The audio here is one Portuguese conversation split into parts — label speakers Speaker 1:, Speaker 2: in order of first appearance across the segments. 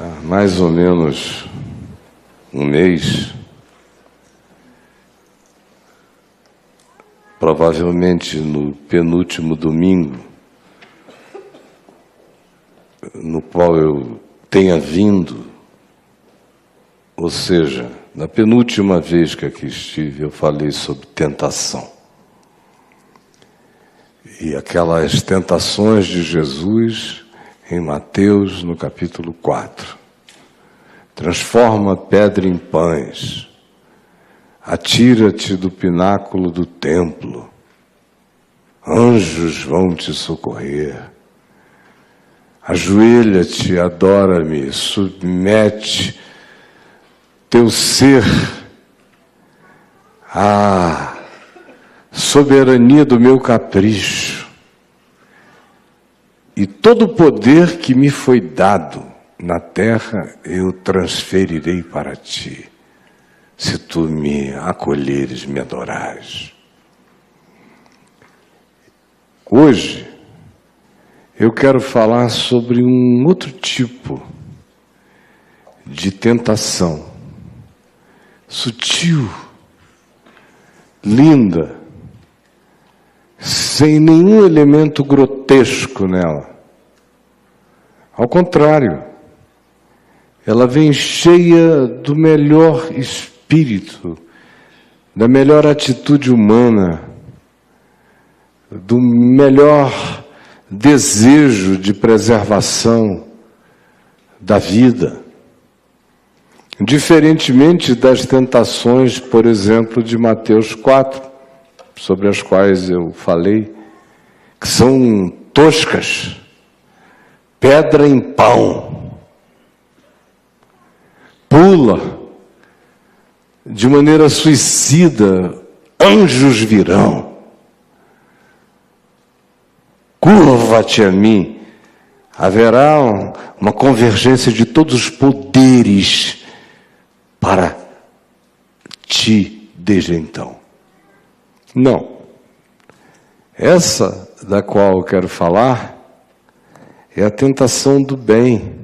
Speaker 1: Há mais ou menos um mês, provavelmente no penúltimo domingo, no qual eu tenha vindo, ou seja, na penúltima vez que aqui estive, eu falei sobre tentação. E aquelas tentações de Jesus em Mateus, no capítulo 4. Transforma a pedra em pães. Atira-te do pináculo do templo. Anjos vão te socorrer. Ajoelha-te, adora-me, submete teu ser à soberania do meu capricho. E todo o poder que me foi dado na terra, eu transferirei para ti, se tu me acolheres, me adorares. Hoje, eu quero falar sobre um outro tipo de tentação, sutil, linda, sem nenhum elemento grotesco nela. Ao contrário, ela vem cheia do melhor espírito, da melhor atitude humana, do melhor desejo de preservação da vida. Diferentemente das tentações, por exemplo, de Mateus 4, sobre as quais eu falei, que são toscas, pedra em pão, pula de maneira suicida, anjos virão, curva-te a mim, haverá uma convergência de todos os poderes para ti desde então. Não. Essa da qual eu quero falar é a tentação do bem,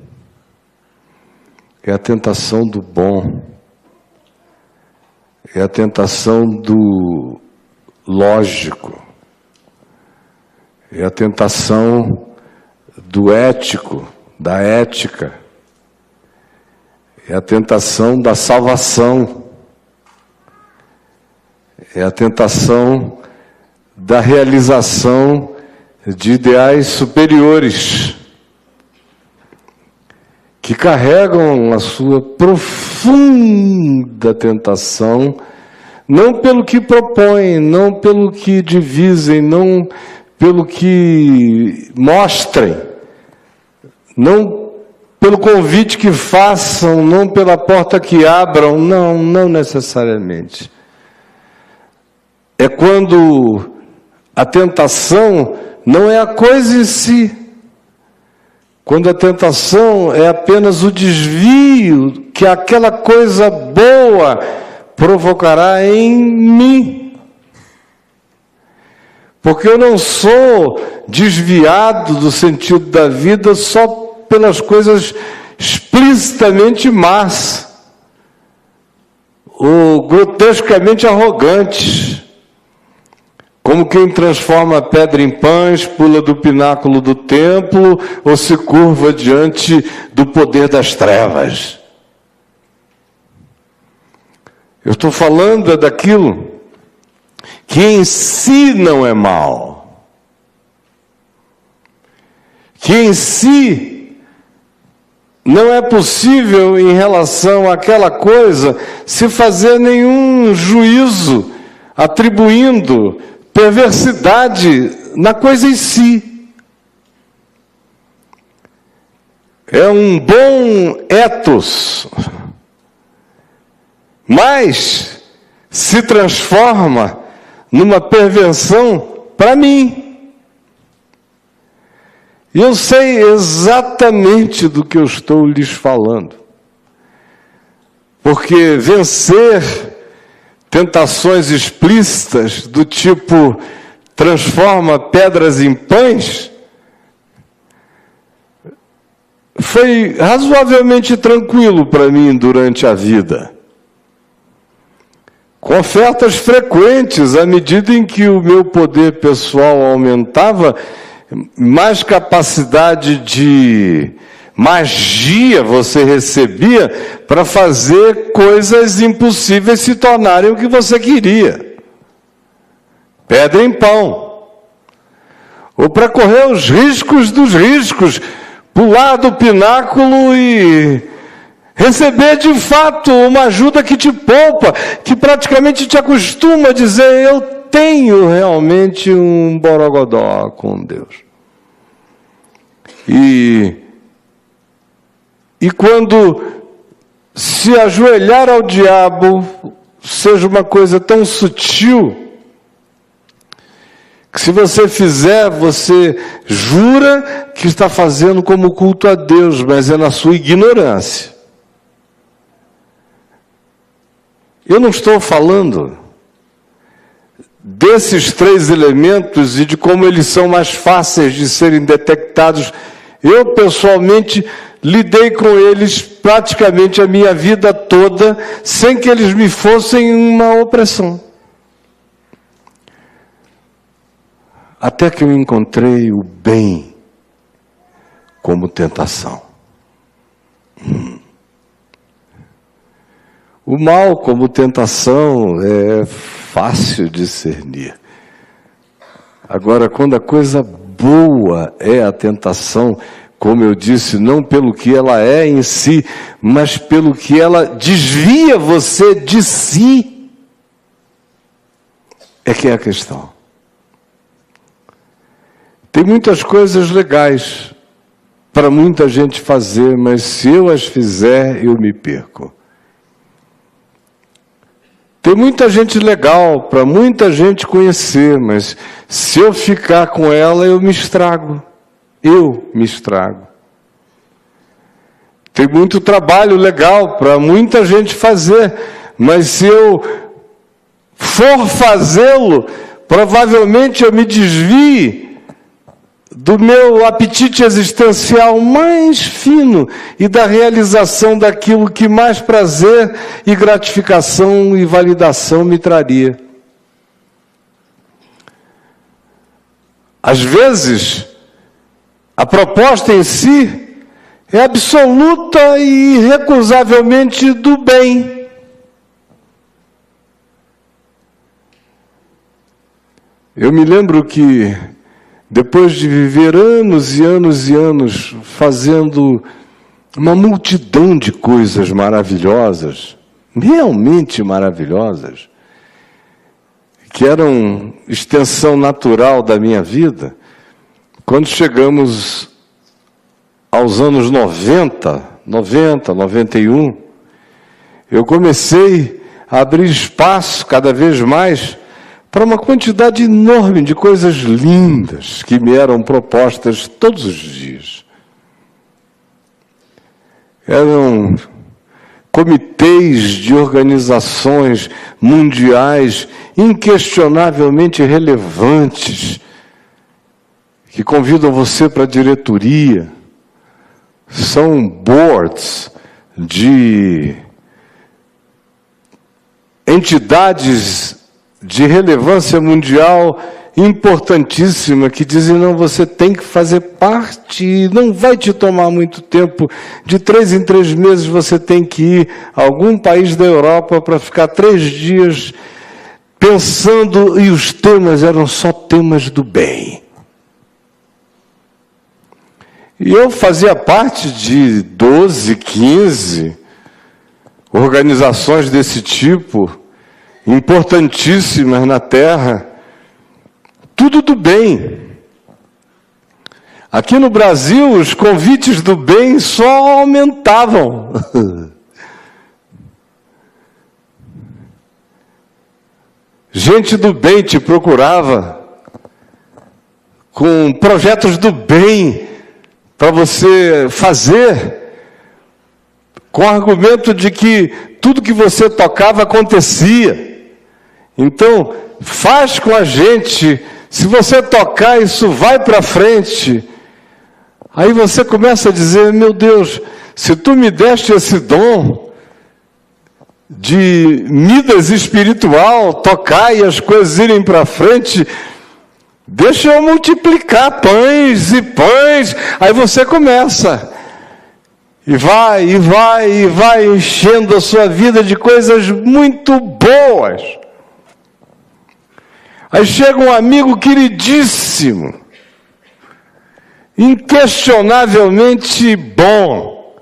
Speaker 1: é a tentação do bom, é a tentação do lógico, é a tentação do ético, da ética, é a tentação da salvação, é a tentação da realização de ideais superiores, que carregam a sua profunda tentação, não pelo que propõem, não pelo que divisem, não pelo que mostrem, não pelo convite que façam, não pela porta que abram, não necessariamente. É quando a tentação não é a coisa em si, quando a tentação é apenas o desvio que aquela coisa boa provocará em mim. Porque eu não sou desviado do sentido da vida só pelas coisas explicitamente más ou grotescamente arrogantes, como quem transforma a pedra em pães, pula do pináculo do templo ou se curva diante do poder das trevas. Eu estou falando daquilo que em si não é mal, que em si não é possível em relação àquela coisa se fazer nenhum juízo atribuindo perversidade na coisa em si. É um bom ethos, mas se transforma numa perversão para mim. E eu sei exatamente do que eu estou lhes falando. Porque vencer tentações explícitas do tipo transforma pedras em pães foi razoavelmente tranquilo para mim durante a vida. Com ofertas frequentes, à medida em que o meu poder pessoal aumentava, mais capacidade de magia você recebia para fazer coisas impossíveis se tornarem o que você queria. Pedra em pão. Ou para correr os riscos dos riscos, pular do pináculo e receber de fato uma ajuda que te poupa, que praticamente te acostuma a dizer: eu tenho realmente um borogodó com Deus. E quando se ajoelhar ao diabo seja uma coisa tão sutil, que se você fizer, você jura que está fazendo como culto a Deus, mas é na sua ignorância. Eu não estou falando desses 3 elementos e de como eles são mais fáceis de serem detectados. Eu, pessoalmente, lidei com eles praticamente a minha vida toda, sem que eles me fossem uma opressão. Até que eu encontrei o bem como tentação. O mal como tentação é fácil de discernir. Agora, quando a coisa boa é a tentação, como eu disse, não pelo que ela é em si, mas pelo que ela desvia você de si, é que é a questão. Tem muitas coisas legais para muita gente fazer, mas se eu as fizer, eu me perco. Tem muita gente legal para muita gente conhecer, mas se eu ficar com ela, eu me estrago. Eu me estrago. Tem muito trabalho legal para muita gente fazer, mas se eu for fazê-lo, provavelmente eu me desvie do meu apetite existencial mais fino e da realização daquilo que mais prazer e gratificação e validação me traria. Às vezes, a proposta em si é absoluta e irrecusavelmente do bem. Eu me lembro que, depois de viver anos e anos e anos fazendo uma multidão de coisas maravilhosas, realmente maravilhosas, que eram extensão natural da minha vida, quando chegamos aos anos 90, 91, eu comecei a abrir espaço cada vez mais para uma quantidade enorme de coisas lindas que me eram propostas todos os dias. Eram comitês de organizações mundiais inquestionavelmente relevantes, que convidam você para a diretoria. São boards de entidades de relevância mundial importantíssima, que dizem: não, você tem que fazer parte, não vai te tomar muito tempo, de 3 em 3 meses você tem que ir a algum país da Europa para ficar 3 dias pensando, e os temas eram só temas do bem. E eu fazia parte de 12, 15 organizações desse tipo, importantíssimas na Terra, tudo do bem. Aqui no Brasil, os convites do bem só aumentavam. Gente do bem te procurava com projetos do bem para você fazer, com o argumento de que tudo que você tocava acontecia. Então, faz com a gente, se você tocar, isso vai para frente. Aí você começa a dizer, meu Deus, se tu me deste esse dom de Midas espiritual, tocar e as coisas irem para frente, deixa eu multiplicar pães e pães. Aí você começa, e vai enchendo a sua vida de coisas muito boas. Aí chega um amigo queridíssimo, inquestionavelmente bom,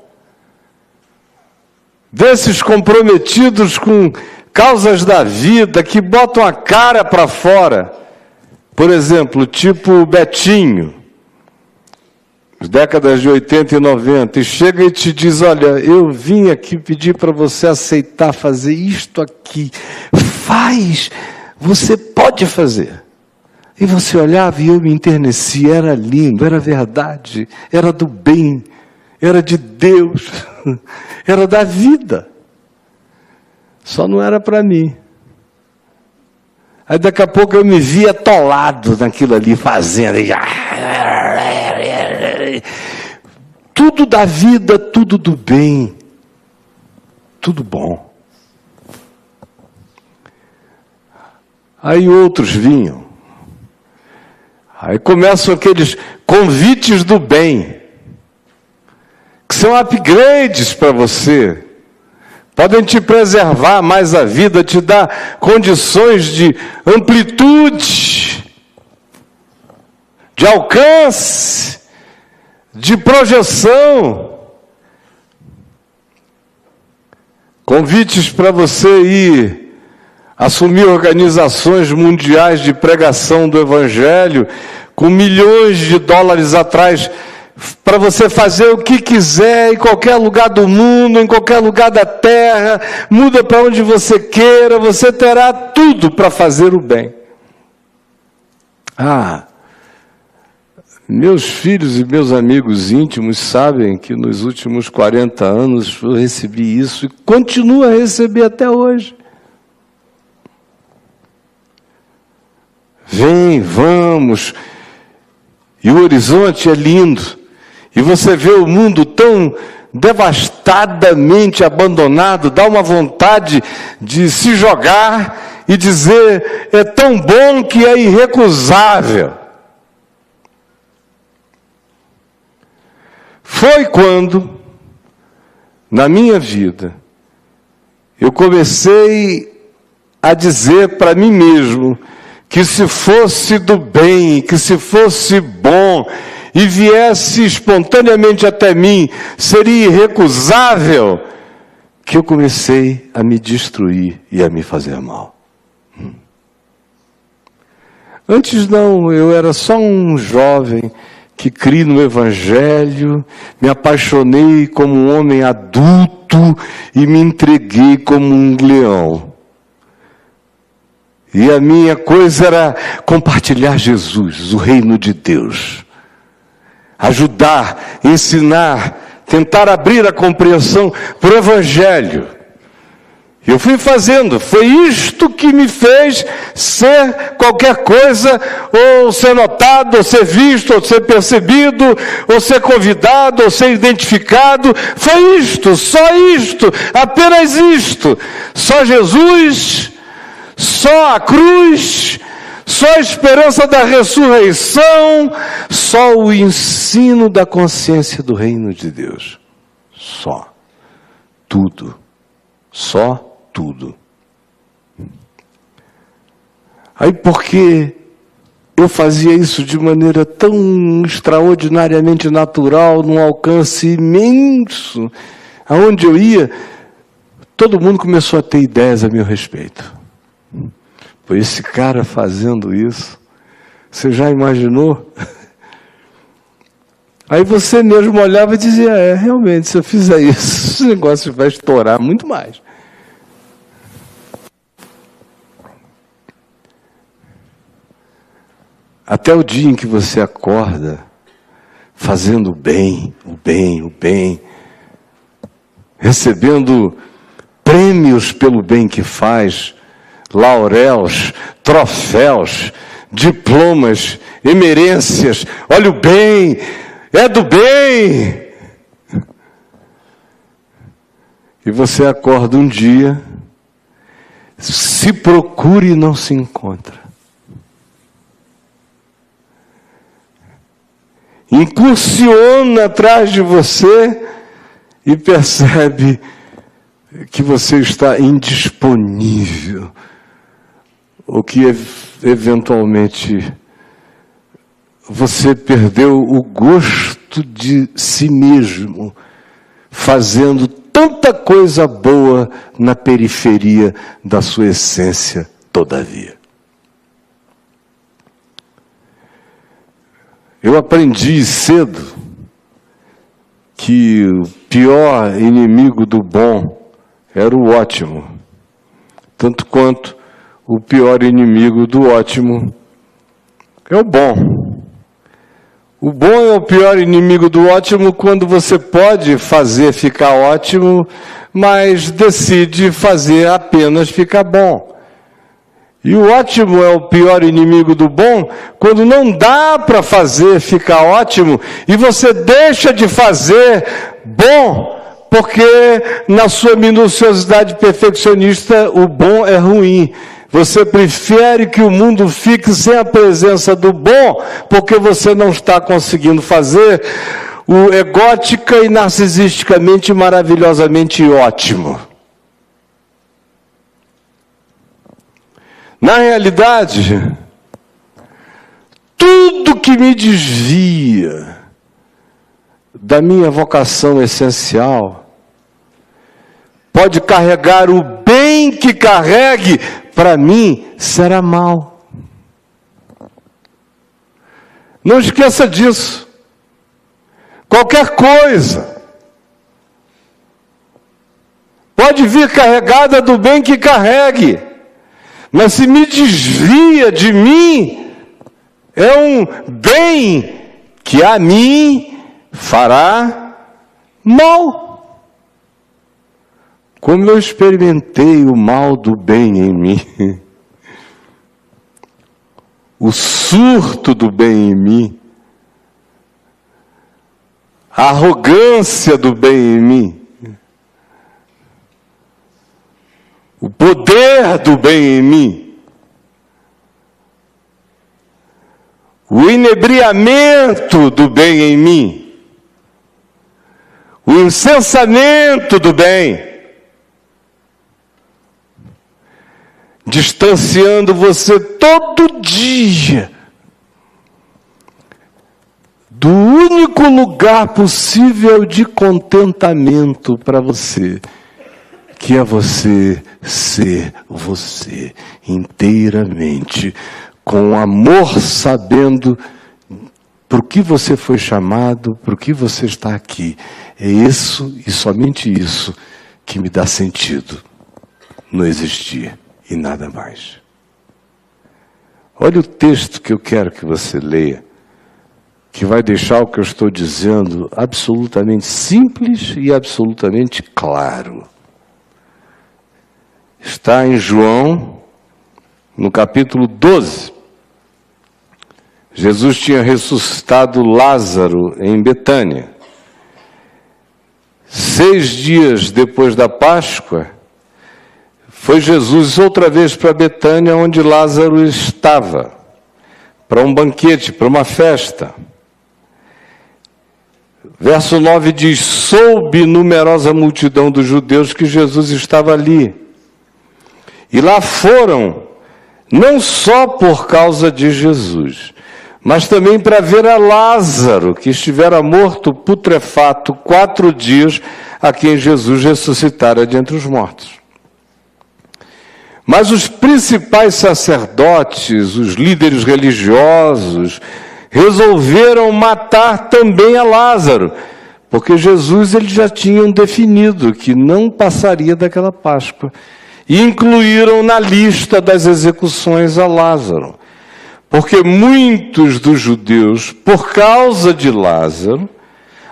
Speaker 1: desses comprometidos com causas da vida, que botam a cara para fora, por exemplo, tipo Betinho, décadas de 80 e 90, e chega e te diz, olha, eu vim aqui pedir para você aceitar fazer isto aqui, faz, você pode fazer. E você olhava e eu me enternecia, era lindo, era verdade, era do bem, era de Deus, era da vida. Só não era para mim. Aí daqui a pouco eu me via atolado naquilo ali, fazendo. Tudo da vida, tudo do bem, tudo bom. Aí outros vinham. Aí começam aqueles convites do bem, que são upgrades para você. Podem te preservar mais a vida, te dar condições de amplitude, de alcance, de projeção. Convites para você ir assumir organizações mundiais de pregação do Evangelho, com milhões de dólares atrás, para você fazer o que quiser, em qualquer lugar do mundo, em qualquer lugar da terra, muda para onde você queira, você terá tudo para fazer o bem. Meus filhos e meus amigos íntimos sabem que nos últimos 40 anos eu recebi isso e continuo a receber até hoje. Vem, vamos, e o horizonte é lindo, e você vê o mundo tão devastadamente abandonado, dá uma vontade de se jogar e dizer, é tão bom que é irrecusável. Foi quando, na minha vida, eu comecei a dizer para mim mesmo, que se fosse do bem, que se fosse bom, e viesse espontaneamente até mim, seria irrecusável, que eu comecei a me destruir e a me fazer mal. Antes não, eu era só um jovem que criei no Evangelho, me apaixonei como um homem adulto e me entreguei como um leão. E a minha coisa era compartilhar Jesus, o reino de Deus. Ajudar, ensinar, tentar abrir a compreensão para o Evangelho. Eu fui fazendo, foi isto que me fez ser qualquer coisa, ou ser notado, ou ser visto, ou ser percebido, ou ser convidado, ou ser identificado. Foi isto, só isto, apenas isto. Só Jesus, só a cruz, só a esperança da ressurreição, só o ensino da consciência do reino de Deus. Só. Tudo. Só tudo. Aí porque eu fazia isso de maneira tão extraordinariamente natural, num alcance imenso, aonde eu ia, todo mundo começou a ter ideias a meu respeito. Pô, esse cara fazendo isso, você já imaginou? Aí você mesmo olhava e dizia, realmente, se eu fizer isso, esse negócio vai estourar muito mais. Até o dia em que você acorda, fazendo o bem, recebendo prêmios pelo bem que faz, lauréus, troféus, diplomas, emerências, olha o bem, é do bem. E você acorda um dia, se procura e não se encontra. Incursiona atrás de você e percebe que você está indisponível, ou que eventualmente você perdeu o gosto de si mesmo, fazendo tanta coisa boa na periferia da sua essência, todavia. Eu aprendi cedo que o pior inimigo do bom era o ótimo, tanto quanto o pior inimigo do ótimo é o bom. O bom é o pior inimigo do ótimo quando você pode fazer ficar ótimo, mas decide fazer apenas ficar bom. E o ótimo é o pior inimigo do bom quando não dá para fazer ficar ótimo e você deixa de fazer bom, porque na sua minuciosidade perfeccionista o bom é ruim. Você prefere que o mundo fique sem a presença do bom, porque você não está conseguindo fazer o egótica e narcisisticamente maravilhosamente ótimo. Na realidade, tudo que me desvia da minha vocação essencial pode carregar o bem que carregue, para mim será mal. Não esqueça disso. Qualquer coisa pode vir carregada do bem que carregue, mas se me desvia de mim, é um bem que a mim fará mal. Como eu experimentei o mal do bem em mim, o surto do bem em mim, a arrogância do bem em mim, o poder do bem em mim, o inebriamento do bem em mim, o incensamento do bem, distanciando você todo dia do único lugar possível de contentamento para você, que é você ser você inteiramente, com amor, sabendo por que você foi chamado, por que você está aqui. É isso e somente isso que me dá sentido no existir e nada mais. Olha o texto que eu quero que você leia, que vai deixar o que eu estou dizendo absolutamente simples e absolutamente claro. Está em João, no capítulo 12. Jesus tinha ressuscitado Lázaro em Betânia. 6 dias depois da Páscoa, foi Jesus outra vez para Betânia, onde Lázaro estava, para um banquete, para uma festa. Verso 9 diz: soube numerosa multidão dos judeus que Jesus estava ali. E lá foram, não só por causa de Jesus, mas também para ver a Lázaro, que estivera morto, putrefato, 4 dias, a quem Jesus ressuscitara dentre os mortos. Mas os principais sacerdotes, os líderes religiosos, resolveram matar também a Lázaro, porque Jesus eles já tinham definido que não passaria daquela Páscoa. E incluíram na lista das execuções a Lázaro. Porque muitos dos judeus, por causa de Lázaro,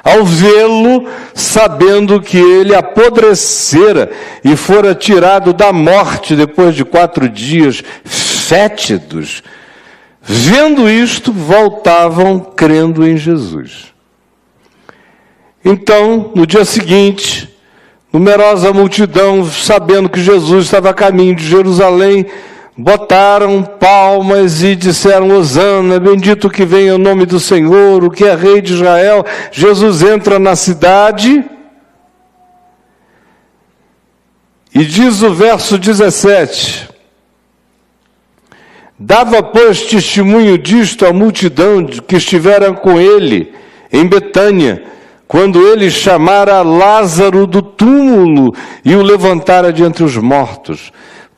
Speaker 1: ao vê-lo, sabendo que ele apodrecera e fora tirado da morte depois de 4 dias fétidos, vendo isto, voltavam crendo em Jesus. Então, no dia seguinte, numerosa multidão, sabendo que Jesus estava a caminho de Jerusalém, botaram palmas e disseram: Hosana, bendito que vem o nome do Senhor, o que é rei de Israel. Jesus entra na cidade e diz o verso 17: dava, pois, testemunho disto a multidão que estiveram com ele em Betânia, quando ele chamara Lázaro do túmulo e o levantara de entre os mortos.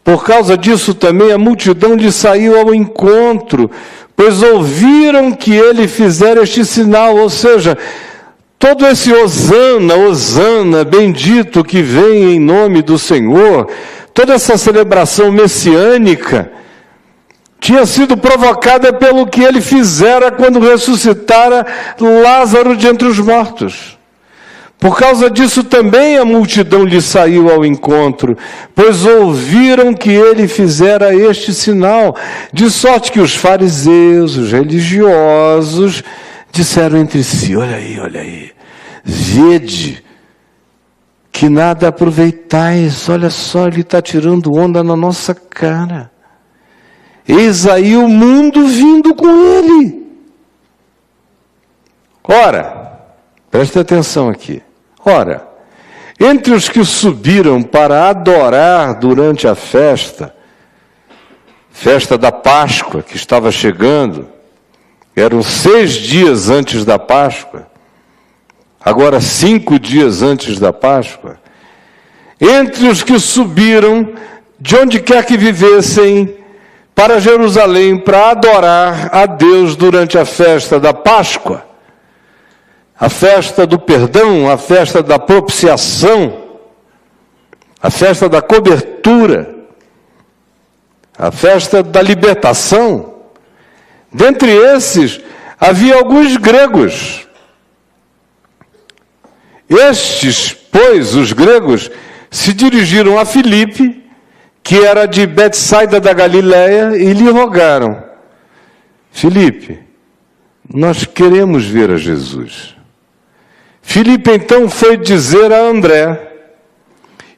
Speaker 1: Por causa disso também a multidão lhe saiu ao encontro, pois ouviram que ele fizera este sinal. Ou seja, todo esse Hosana, Hosana, bendito que vem em nome do Senhor, toda essa celebração messiânica tinha sido provocada pelo que ele fizera quando ressuscitara Lázaro de entre os mortos. Por causa disso também a multidão lhe saiu ao encontro, pois ouviram que ele fizera este sinal, de sorte que os fariseus, os religiosos, disseram entre si: olha aí, vede que nada aproveitais, olha só, ele está tirando onda na nossa cara. Eis aí o mundo vindo com ele. Ora, preste atenção aqui. Ora, entre os que subiram para adorar durante a festa da Páscoa, que estava chegando, eram 6 dias antes da Páscoa, agora 5 dias antes da Páscoa, entre os que subiram, de onde quer que vivessem, para Jerusalém, para adorar a Deus durante a festa da Páscoa, a festa do perdão, a festa da propiciação, a festa da cobertura, a festa da libertação. Dentre esses, havia alguns gregos. Estes, pois, os gregos, se dirigiram a Filipe, que era de Betsaida da Galileia, e lhe rogaram: Filipe, nós queremos ver a Jesus. Filipe então foi dizer a André,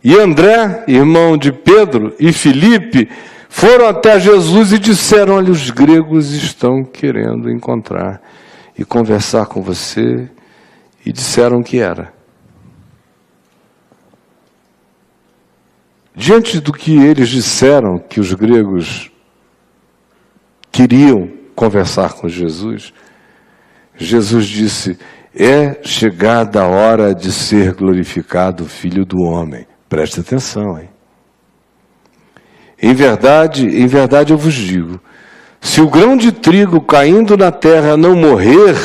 Speaker 1: e André, irmão de Pedro, e Filipe foram até Jesus e disseram: olha, os gregos estão querendo encontrar e conversar com você, e disseram que era. Diante do que eles disseram, que os gregos queriam conversar com Jesus, Jesus disse: é chegada a hora de ser glorificado o Filho do Homem. Preste atenção, hein? Em verdade eu vos digo, se o grão de trigo caindo na terra não morrer,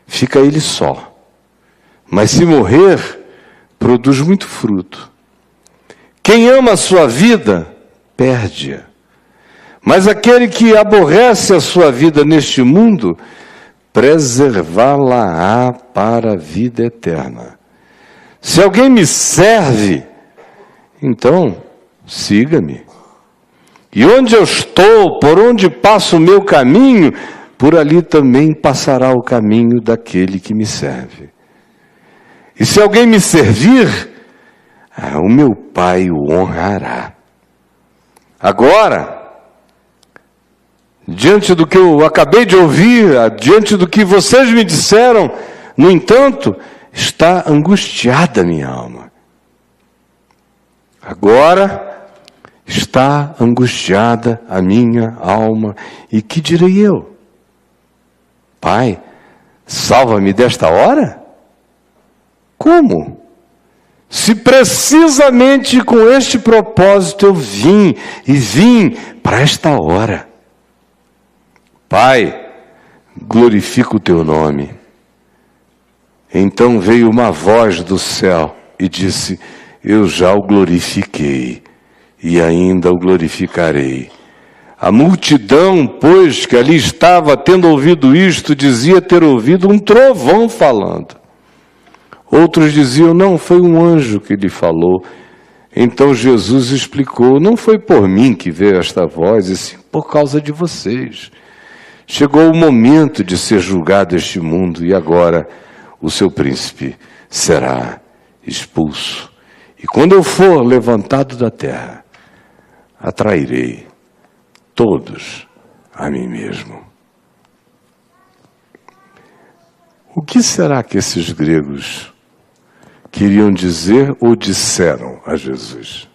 Speaker 1: fica ele só. Mas se morrer, produz muito fruto. Quem ama a sua vida, perde-a. Mas aquele que aborrece a sua vida neste mundo, preservá-la-á para a vida eterna. Se alguém me serve, então siga-me. E onde eu estou, por onde passo o meu caminho, por ali também passará o caminho daquele que me serve. E se alguém me servir, o meu Pai o honrará. Agora, diante do que eu acabei de ouvir, diante do que vocês me disseram, no entanto, está angustiada minha alma. Agora está angustiada a minha alma. E que direi eu? Pai, salva-me desta hora? Como? Se precisamente com este propósito eu vim para esta hora. Pai, glorifica o teu nome. Então veio uma voz do céu e disse: eu já o glorifiquei e ainda o glorificarei. A multidão, pois, que ali estava, tendo ouvido isto, dizia ter ouvido um trovão falando. Outros diziam: não, foi um anjo que lhe falou. Então Jesus explicou: não foi por mim que veio esta voz, e sim por causa de vocês. Chegou o momento de ser julgado este mundo, e agora o seu príncipe será expulso. E quando eu for levantado da terra, atrairei todos a mim mesmo. O que será que esses gregos queriam dizer ou disseram a Jesus?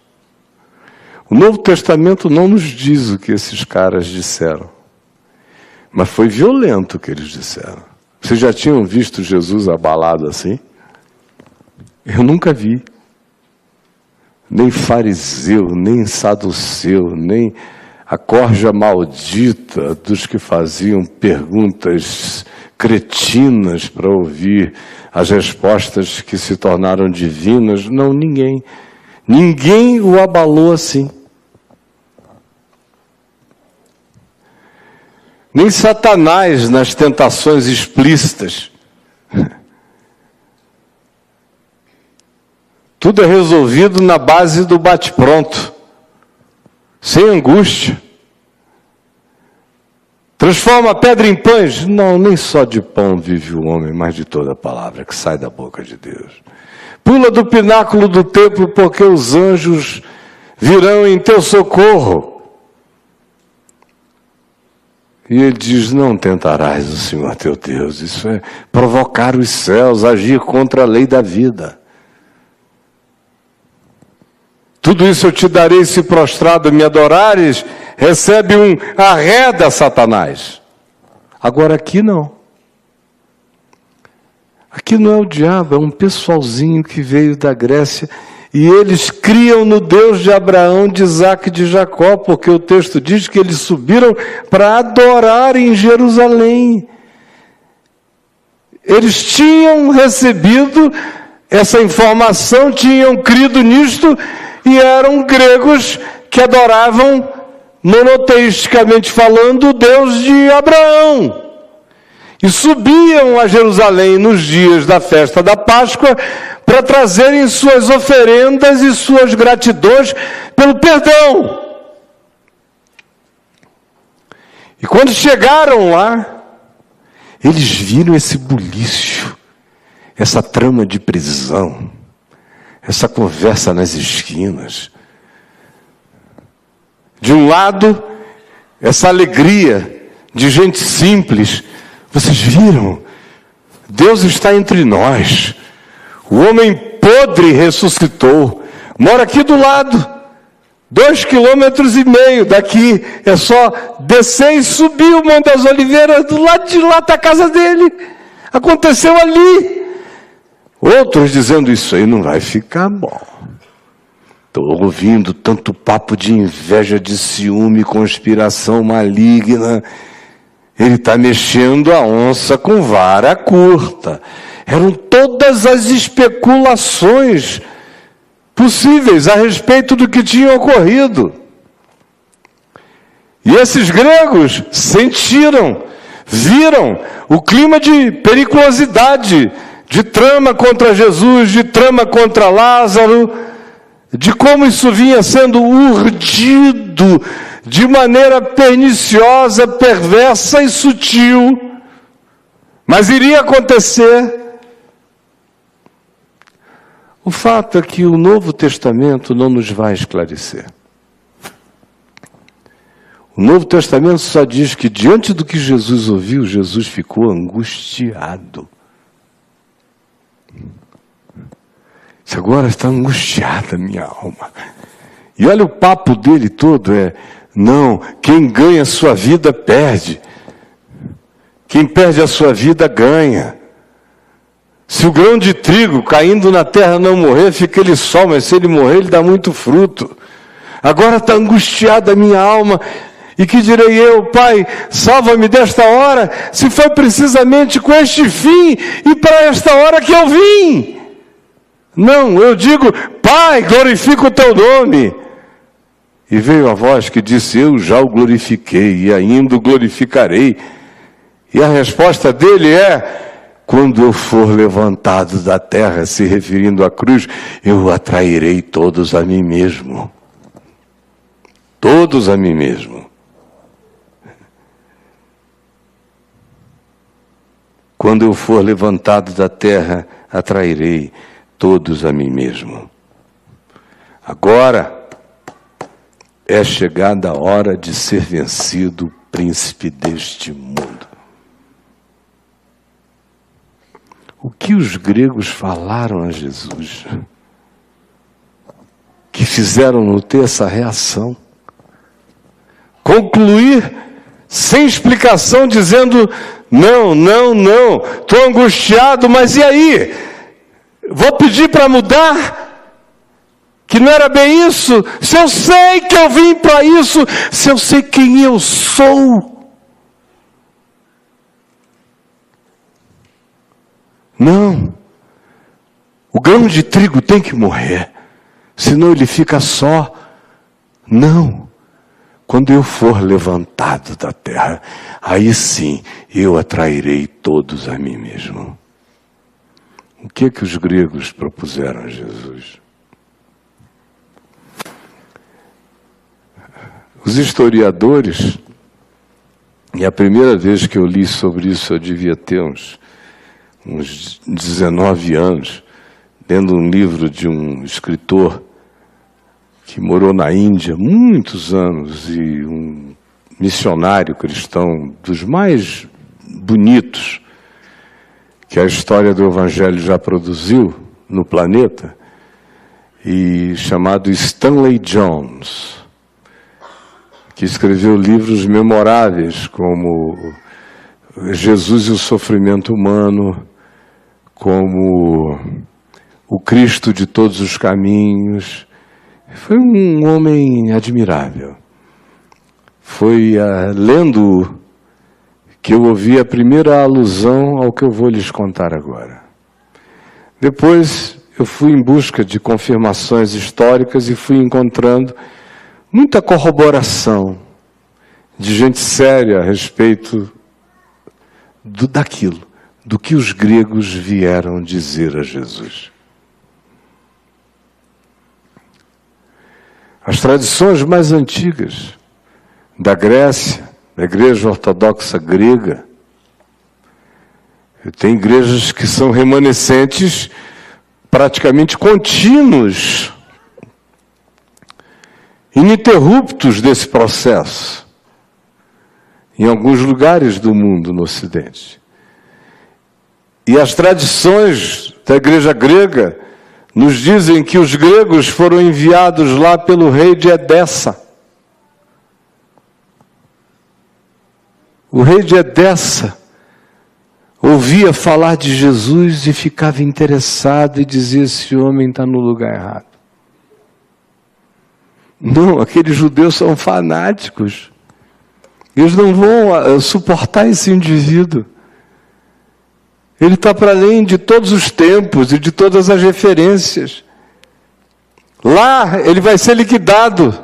Speaker 1: O Novo Testamento não nos diz o que esses caras disseram, mas foi violento o que eles disseram. Vocês já tinham visto Jesus abalado assim? Eu nunca vi. Nem fariseu, nem saduceu, nem a corja maldita dos que faziam perguntas cretinas para ouvir as respostas que se tornaram divinas. Não, ninguém. Ninguém o abalou assim. Nem Satanás nas tentações explícitas. Tudo é resolvido na base do bate-pronto, sem angústia. Transforma a pedra em pães? Não, nem só de pão vive o homem, mas de toda a palavra que sai da boca de Deus. Pula do pináculo do templo, porque os anjos virão em teu socorro. E ele diz, não tentarás o Senhor teu Deus. Isso é provocar os céus, agir contra a lei da vida. Tudo isso eu te darei se prostrado me adorares. Recebe um arreda, Satanás. Agora aqui não. Aqui não é o diabo, é um pessoalzinho que veio da Grécia. E eles criam no Deus de Abraão, de Isaac e de Jacó, porque o texto diz que eles subiram para adorar em Jerusalém. Eles tinham recebido essa informação, tinham crido nisto, e eram gregos que adoravam, monoteisticamente falando, o Deus de Abraão. E subiam a Jerusalém nos dias da festa da Páscoa para trazerem suas oferendas e suas gratidões pelo perdão. E quando chegaram lá, eles viram esse bulício, essa trama de prisão, essa conversa nas esquinas. De um lado, essa alegria de gente simples. Vocês viram? Deus está entre nós. O homem podre ressuscitou. Mora aqui do lado. 2,5 quilômetros daqui. É só descer e subir o Monte das Oliveiras. Do lado de lá está a casa dele. Aconteceu ali. Outros dizendo, isso aí não vai ficar bom. Estou ouvindo tanto papo de inveja, de ciúme, conspiração maligna. Ele está mexendo a onça com vara curta. Eram todas as especulações possíveis a respeito do que tinha ocorrido. E esses gregos sentiram, viram o clima de periculosidade, de trama contra Jesus, de trama contra Lázaro, de como isso vinha sendo urdido de maneira perniciosa, perversa e sutil. Mas iria acontecer. O fato é que o Novo Testamento não nos vai esclarecer. O Novo Testamento só diz que diante do que Jesus ouviu, Jesus ficou angustiado. Agora está angustiada a minha alma. E olha o papo dele todo, não, quem ganha a sua vida perde. Quem perde a sua vida ganha. Se o grão de trigo caindo na terra não morrer, fica ele só, mas se ele morrer, ele dá muito fruto. Agora está angustiada a minha alma. E que direi eu, Pai, salva-me desta hora, se foi precisamente com este fim e para esta hora que eu vim. Não, eu digo, Pai, glorifica o teu nome. E veio a voz que disse, eu já o glorifiquei e ainda o glorificarei. E a resposta dele é, quando eu for levantado da terra, se referindo à cruz, eu atrairei todos a mim mesmo. Todos a mim mesmo. Quando eu for levantado da terra, atrairei todos a mim mesmo. Agora é chegada a hora de ser vencido o príncipe deste mundo. O que os gregos falaram a Jesus, que fizeram-no ter essa reação? Concluir sem explicação, dizendo: não, estou angustiado, mas e aí? Vou pedir para mudar? Que não era bem isso? Se eu sei que eu vim para isso, se eu sei quem eu sou. Não, o grão de trigo tem que morrer, senão ele fica só. Não, quando eu for levantado da terra, aí sim eu atrairei todos a mim mesmo. O que os gregos propuseram a Jesus? Os historiadores, e a primeira vez que eu li sobre isso, eu devia ter uns 19 anos, lendo um livro de um escritor que morou na Índia muitos anos e um missionário cristão dos mais bonitos que a história do Evangelho já produziu no planeta, e chamado Stanley Jones, que escreveu livros memoráveis como Jesus e o Sofrimento Humano, como o Cristo de Todos os Caminhos. Foi um homem admirável. Foi lendo que eu ouvi a primeira alusão ao que eu vou lhes contar agora. Depois eu fui em busca de confirmações históricas e fui encontrando muita corroboração de gente séria a respeito daquilo, do que os gregos vieram dizer a Jesus. As tradições mais antigas da Grécia, da Igreja Ortodoxa Grega, tem igrejas que são remanescentes praticamente contínuos, ininterruptos desse processo, em alguns lugares do mundo no Ocidente. E as tradições da igreja grega nos dizem que os gregos foram enviados lá pelo rei de Edessa. O rei de Edessa ouvia falar de Jesus e ficava interessado e dizia: esse homem está no lugar errado. Não, aqueles judeus são fanáticos. Eles não vão suportar esse indivíduo. Ele está para além de todos os tempos e de todas as referências. Lá ele vai ser liquidado.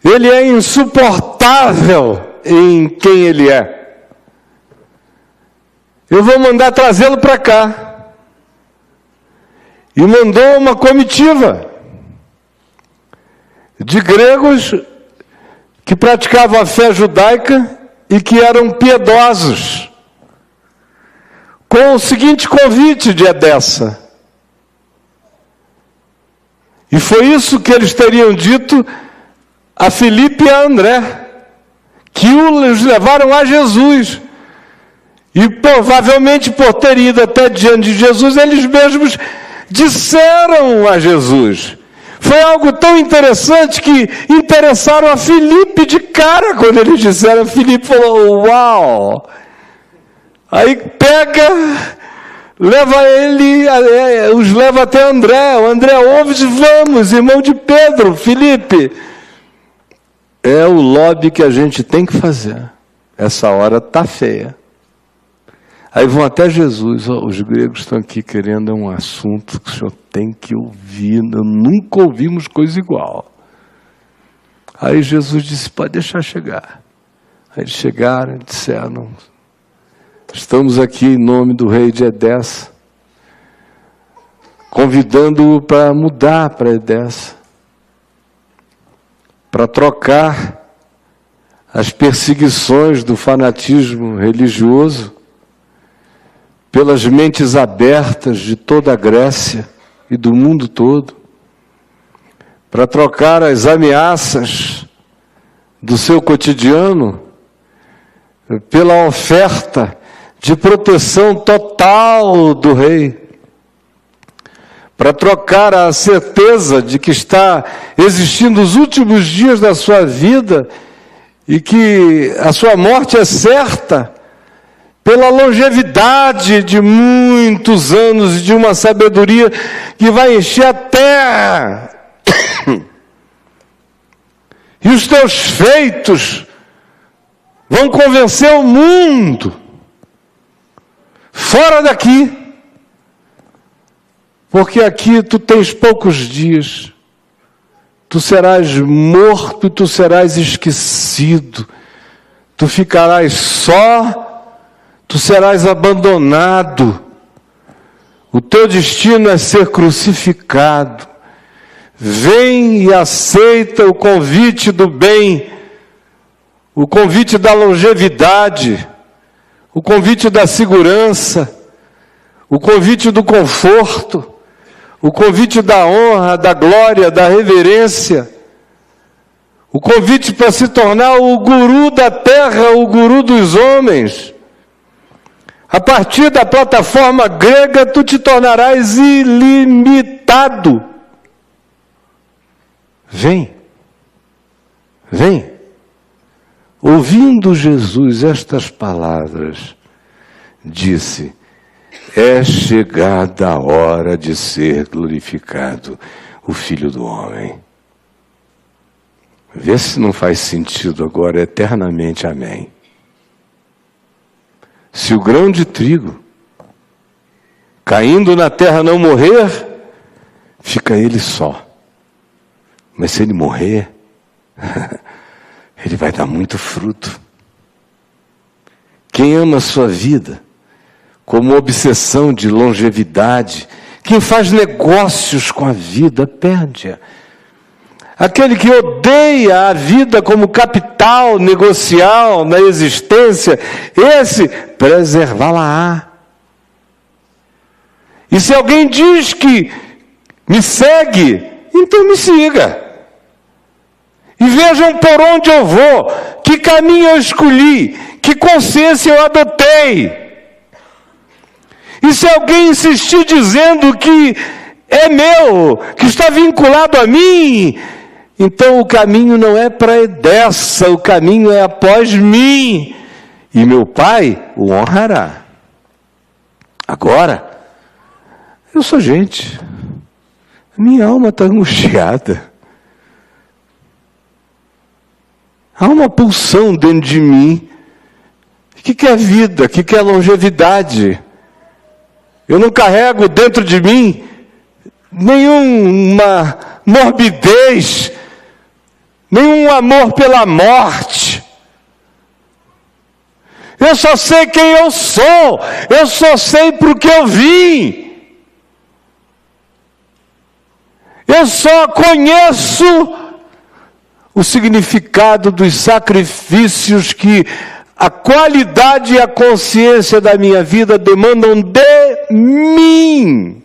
Speaker 1: Ele é insuportável em quem ele é. Eu vou mandar trazê-lo para cá. E mandou uma comitiva de gregos que praticavam a fé judaica e que eram piedosos, com o seguinte convite de Edessa. E foi isso que eles teriam dito a Filipe e a André, que os levaram a Jesus. E provavelmente por ter ido até diante de Jesus, eles mesmos disseram a Jesus. Foi algo tão interessante que interessaram a Filipe de cara quando eles disseram. Filipe falou: uau! Aí pega, leva ele, os leva até André. O André ouve e diz: vamos, irmão de Pedro, Filipe. É o lobby que a gente tem que fazer. Essa hora está feia. Aí vão até Jesus: os gregos estão aqui querendo um assunto que o senhor tem que ouvir, nunca ouvimos coisa igual. Aí Jesus disse: pode deixar chegar. Aí eles chegaram e disseram: estamos aqui em nome do rei de Edessa, convidando-o para mudar para Edessa, para trocar as perseguições do fanatismo religioso pelas mentes abertas de toda a Grécia e do mundo todo, para trocar as ameaças do seu cotidiano pela oferta de proteção total do rei, para trocar a certeza de que está existindo os últimos dias da sua vida e que a sua morte é certa, pela longevidade de muitos anos e de uma sabedoria que vai encher a terra. E os teus feitos vão convencer o mundo. Fora daqui. Porque aqui tu tens poucos dias. Tu serás morto e tu serás esquecido. Tu ficarás só. Tu serás abandonado. O teu destino é ser crucificado. Vem e aceita o convite do bem, o convite da longevidade, o convite da segurança, o convite do conforto, o convite da honra, da glória, da reverência, o convite para se tornar o guru da terra, o guru dos homens. A partir da plataforma grega, tu te tornarás ilimitado. Vem, vem. Ouvindo Jesus estas palavras, disse: é chegada a hora de ser glorificado o Filho do Homem. Vê se não faz sentido agora eternamente, amém. Se o grão de trigo caindo na terra não morrer, fica ele só. Mas se ele morrer, ele vai dar muito fruto. Quem ama a sua vida como obsessão de longevidade, quem faz negócios com a vida, perde-a. Aquele que odeia a vida como capital negocial na existência, esse preservá-la-á. E se alguém diz que me segue, então me siga. E vejam por onde eu vou, que caminho eu escolhi, que consciência eu adotei. E se alguém insistir dizendo que é meu, que está vinculado a mim, então o caminho não é para Edessa, o caminho é após mim. E meu Pai o honrará. Agora, eu sou gente. Minha alma está angustiada. Há uma pulsão dentro de mim. O que é vida? O que é longevidade? Eu não carrego dentro de mim nenhuma morbidez, nenhum amor pela morte. Eu só sei quem eu sou. Eu só sei por que eu vim. Eu só conheço o significado dos sacrifícios que a qualidade e a consciência da minha vida demandam de mim.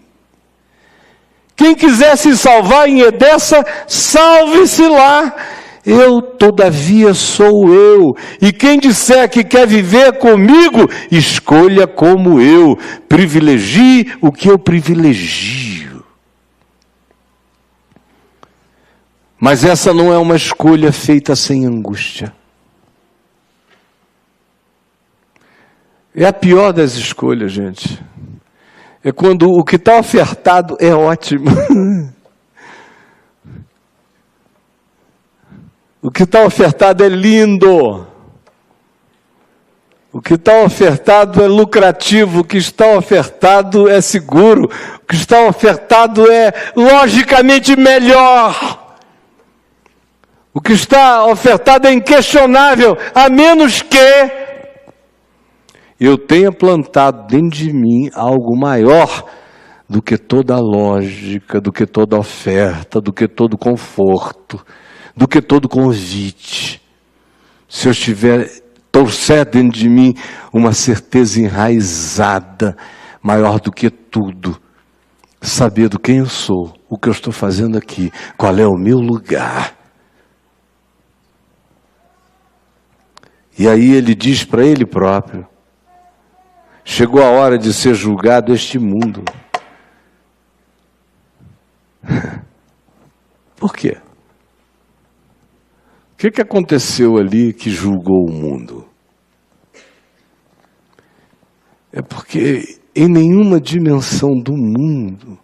Speaker 1: Quem quiser se salvar em Edessa, salve-se lá. Eu, todavia, sou eu. E quem disser que quer viver comigo, escolha como eu. Privilegie o que eu privilegio. Mas essa não é uma escolha feita sem angústia. É a pior das escolhas, gente. É quando o que está ofertado é ótimo. O que está ofertado é lindo. O que está ofertado é lucrativo. O que está ofertado é seguro. O que está ofertado é logicamente melhor. O que está ofertado é inquestionável, a menos que eu tenha plantado dentro de mim algo maior do que toda a lógica, do que toda oferta, do que todo conforto, do que todo convite. Se eu trouxer dentro de mim uma certeza enraizada maior do que tudo, saber do quem eu sou, o que eu estou fazendo aqui, qual é o meu lugar. E aí ele diz para ele próprio, chegou a hora de ser julgado este mundo. Por quê? O que aconteceu ali que julgou o mundo? É porque em nenhuma dimensão do mundo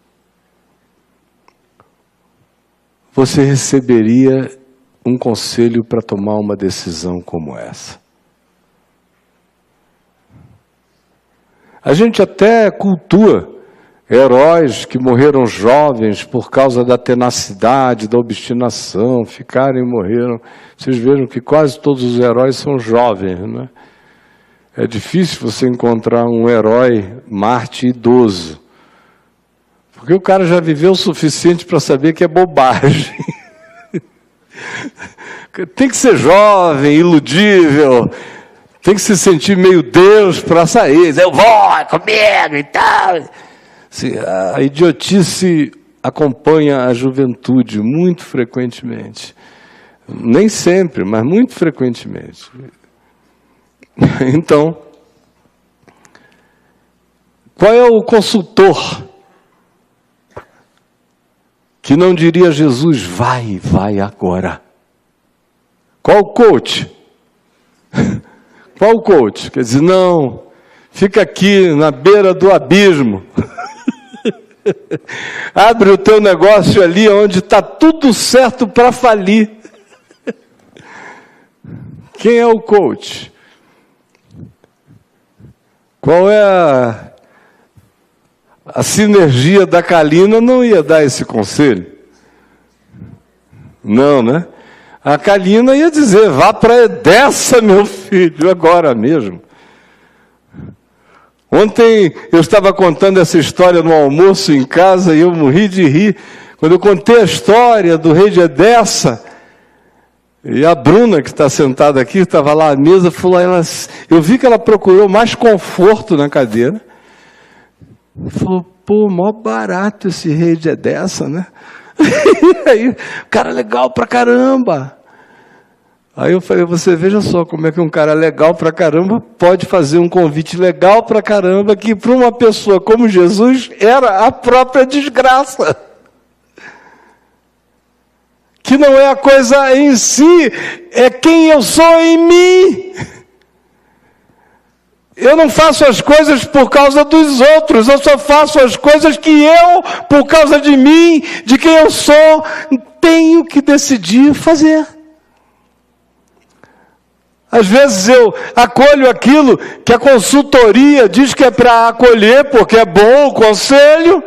Speaker 1: você receberia um conselho para tomar uma decisão como essa. A gente até cultua heróis que morreram jovens por causa da tenacidade, da obstinação, ficaram e morreram. Vocês vejam que quase todos os heróis são jovens, não é? É difícil você encontrar um herói mártir idoso, porque o cara já viveu o suficiente para saber que é bobagem. Tem que ser jovem, iludível, tem que se sentir meio Deus para sair. Eu vou, é comigo e tal. Assim, a idiotice acompanha a juventude muito frequentemente. Nem sempre, mas muito frequentemente. Então, qual é o consultor que não diria a Jesus, vai agora? Qual o coach? Qual o coach? Quer dizer, não, fica aqui na beira do abismo. Abre o teu negócio ali onde está tudo certo para falir. Quem é o coach? Qual é a sinergia da Kalina? Não ia dar esse conselho? Não, né? A Kalina ia dizer, vá para Edessa, meu filho, agora mesmo. Ontem eu estava contando essa história no almoço em casa e eu morri de rir. Quando eu contei a história do rei de Edessa, e a Bruna, que está sentada aqui, estava lá à mesa, falou, eu vi que ela procurou mais conforto na cadeira. Falou, pô, mó barato esse rei de Edessa, né? Aí, cara legal pra caramba. Aí eu falei, você veja só como é que um cara legal pra caramba pode fazer um convite legal pra caramba, que para uma pessoa como Jesus era a própria desgraça. Que não é a coisa em si, é quem eu sou em mim. Eu não faço as coisas por causa dos outros, eu só faço as coisas que eu, por causa de mim, de quem eu sou, tenho que decidir fazer. Às vezes eu acolho aquilo que a consultoria diz que é para acolher, porque é bom o conselho.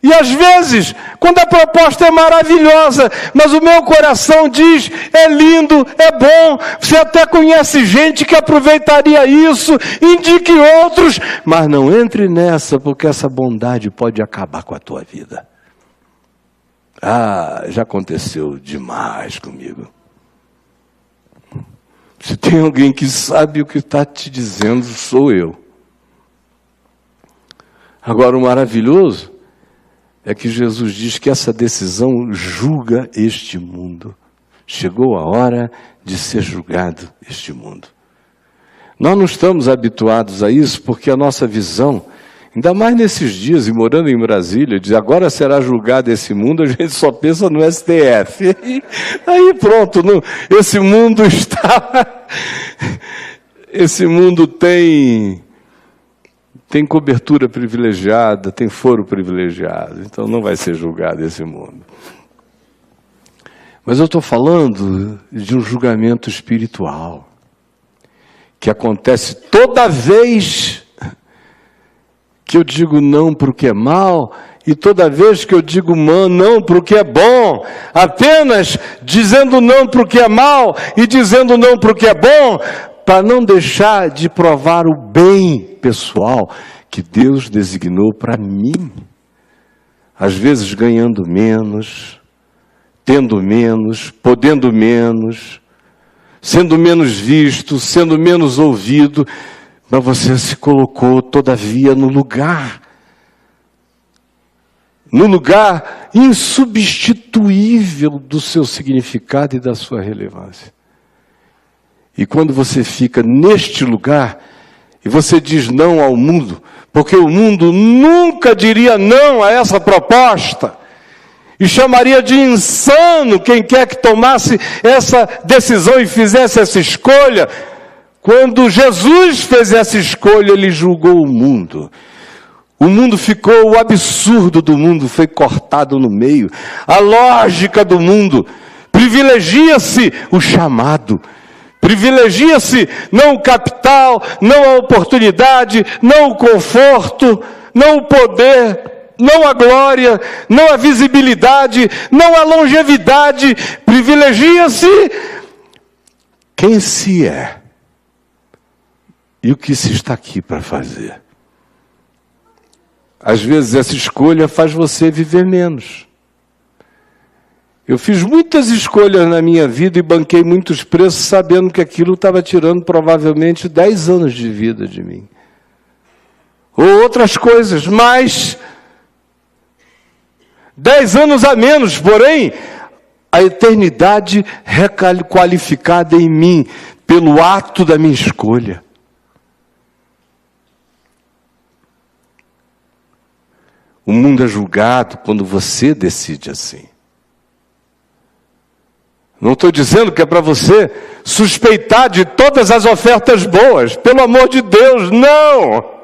Speaker 1: E às vezes, quando a proposta é maravilhosa, mas o meu coração diz, é lindo, é bom, você até conhece gente que aproveitaria isso, indique outros, mas não entre nessa, porque essa bondade pode acabar com a tua vida. Ah, já aconteceu demais comigo. Se tem alguém que sabe o que está te dizendo, sou eu. Agora, o maravilhoso é que Jesus diz que essa decisão julga este mundo. Chegou a hora de ser julgado este mundo. Nós não estamos habituados a isso porque a nossa visão, ainda mais nesses dias, e morando em Brasília, diz agora será julgado esse mundo, a gente só pensa no STF. Aí pronto, esse mundo está... Esse mundo tem cobertura privilegiada, tem foro privilegiado, então não vai ser julgado esse mundo. Mas eu estou falando de um julgamento espiritual, que acontece toda vez que eu digo não para o que é mal, e toda vez que eu digo não para o que é bom, apenas dizendo não para o que é mal, e dizendo não para o que é bom, para não deixar de provar o bem pessoal que Deus designou para mim. Às vezes ganhando menos, tendo menos, podendo menos, sendo menos visto, sendo menos ouvido, Mas você se colocou, todavia, no lugar insubstituível do seu significado e da sua relevância. E quando você fica neste lugar, e você diz não ao mundo, porque o mundo nunca diria não a essa proposta, e chamaria de insano quem quer que tomasse essa decisão e fizesse essa escolha. Quando Jesus fez essa escolha, ele julgou o mundo. O mundo ficou, o absurdo do mundo foi cortado no meio. A lógica do mundo, privilegia-se o chamado. Privilegia-se não o capital, não a oportunidade, não o conforto, não o poder, não a glória, não a visibilidade, não a longevidade. Privilegia-se quem se é e o que se está aqui para fazer. Às vezes essa escolha faz você viver menos. Eu fiz muitas escolhas na minha vida e banquei muitos preços sabendo que aquilo estava tirando provavelmente 10 anos de vida de mim. Ou outras coisas, mas 10 anos a menos, porém, a eternidade requalificada em mim pelo ato da minha escolha. O mundo é julgado quando você decide assim. Não estou dizendo que é para você suspeitar de todas as ofertas boas. Pelo amor de Deus, não!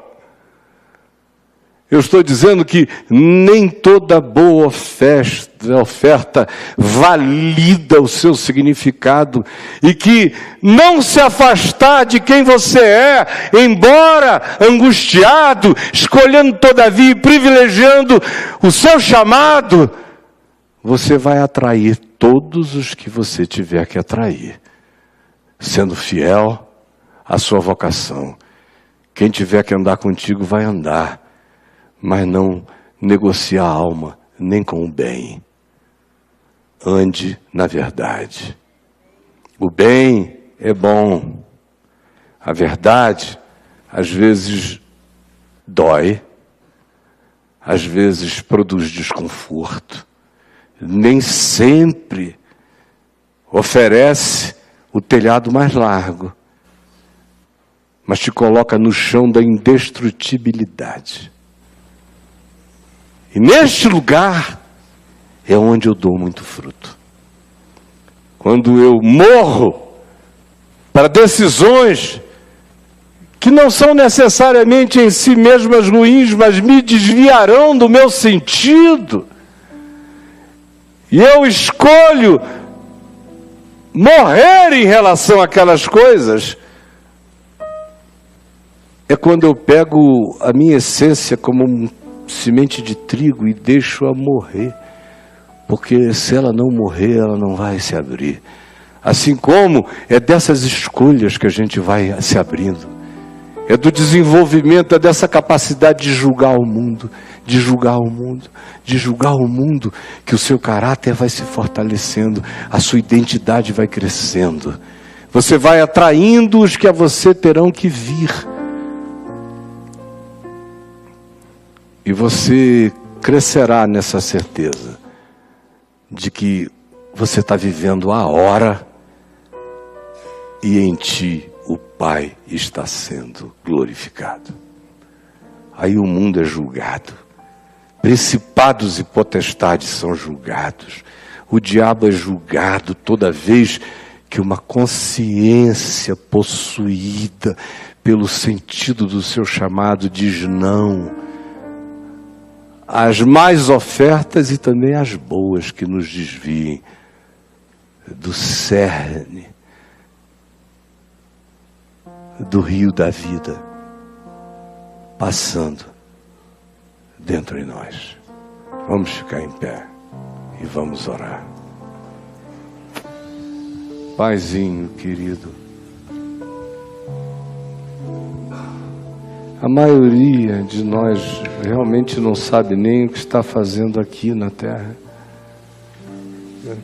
Speaker 1: Eu estou dizendo que nem toda boa oferta valida o seu significado. E que não se afastar de quem você é, embora angustiado, escolhendo todavia e privilegiando o seu chamado, você vai atrair todos os que você tiver que atrair, sendo fiel à sua vocação. Quem tiver que andar contigo vai andar, mas não negocie a alma, nem com o bem. Ande na verdade. O bem é bom. A verdade, às vezes, dói. Às vezes, produz desconforto. Nem sempre oferece o telhado mais largo, mas te coloca no chão da indestrutibilidade. E neste lugar é onde eu dou muito fruto. Quando eu morro para decisões que não são necessariamente em si mesmas ruins, mas me desviarão do meu sentido, e eu escolho morrer em relação àquelas coisas, é quando eu pego a minha essência como semente de trigo e deixo-a morrer. Porque se ela não morrer, ela não vai se abrir. Assim como é dessas escolhas que a gente vai se abrindo. É do desenvolvimento, é dessa capacidade de julgar o mundo, de julgar o mundo, de julgar o mundo, que o seu caráter vai se fortalecendo, a sua identidade vai crescendo. Você vai atraindo os que a você terão que vir. E você crescerá nessa certeza de que você está vivendo a hora e em ti o Pai está sendo glorificado. Aí o mundo é julgado. Principados e potestades são julgados. O diabo é julgado toda vez que uma consciência possuída pelo sentido do seu chamado diz não às más ofertas e também às boas que nos desviem do cerne, do rio da vida, passando dentro de nós. Vamos ficar em pé e vamos orar. Paizinho querido, a maioria de nós realmente não sabe nem o que está fazendo aqui na terra.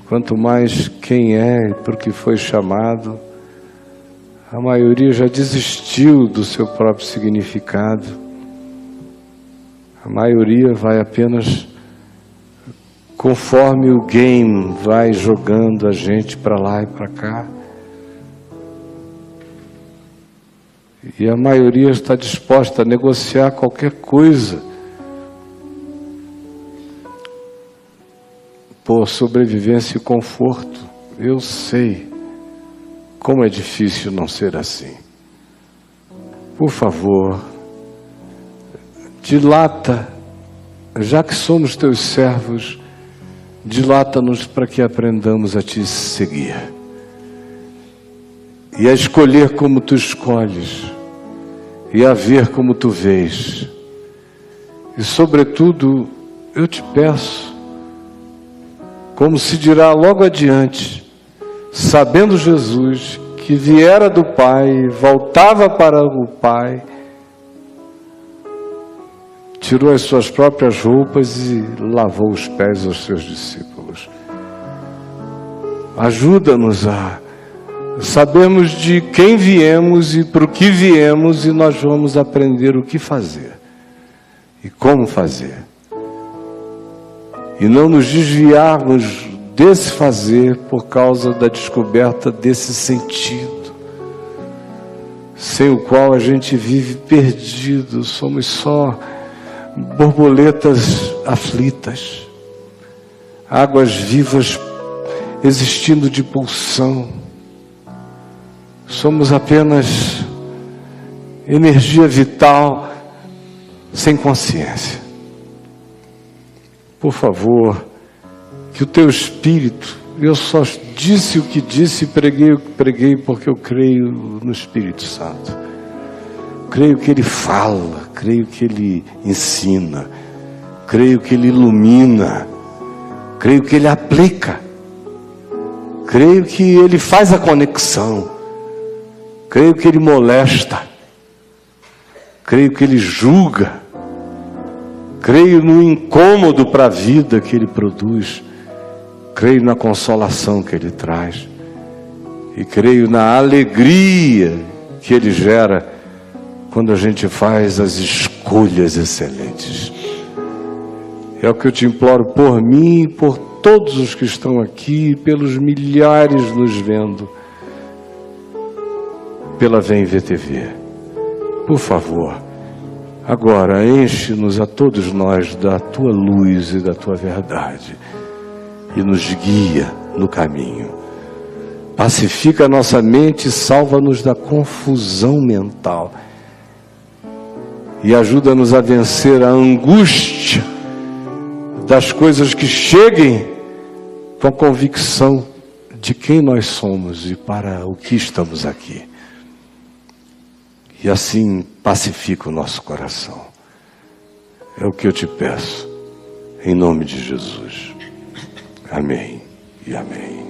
Speaker 1: Quanto mais quem é e por que foi chamado. A maioria já desistiu do seu próprio significado. A maioria vai apenas conforme o game vai jogando a gente para lá e para cá. E a maioria está disposta a negociar qualquer coisa por sobrevivência e conforto. Eu sei como é difícil não ser assim. Por favor, dilata, já que somos teus servos, dilata-nos para que aprendamos a te seguir e a escolher como tu escolhes e a ver como tu vês. E sobretudo, eu te peço, como se dirá logo adiante, sabendo Jesus que viera do Pai, voltava para o Pai, tirou as suas próprias roupas e lavou os pés aos seus discípulos. Ajuda-nos a sabermos de quem viemos e para o que viemos, e nós vamos aprender o que fazer e como fazer. E não nos desviarmos desse fazer por causa da descoberta desse sentido, sem o qual a gente vive perdido, somos só borboletas aflitas, águas vivas existindo de pulsão. Somos apenas energia vital sem consciência. Por favor, que o teu Espírito, eu só disse o que disse e preguei o que preguei porque eu creio no Espírito Santo. Creio que Ele fala, creio que Ele ensina, creio que Ele ilumina, creio que Ele aplica, creio que Ele faz a conexão, creio que Ele molesta, creio que Ele julga, creio no incômodo para a vida que Ele produz, creio na consolação que Ele traz e creio na alegria que Ele gera quando a gente faz as escolhas excelentes. É o que eu te imploro por mim e por todos os que estão aqui, pelos milhares nos vendo pela Vem VTV. Por favor, agora enche-nos a todos nós da tua luz e da tua verdade e nos guia no caminho. Pacifica a nossa mente e salva-nos da confusão mental. E ajuda-nos a vencer a angústia das coisas que cheguem com a convicção de quem nós somos e para o que estamos aqui. E assim pacifica o nosso coração. É o que eu te peço, em nome de Jesus. Amém e amém.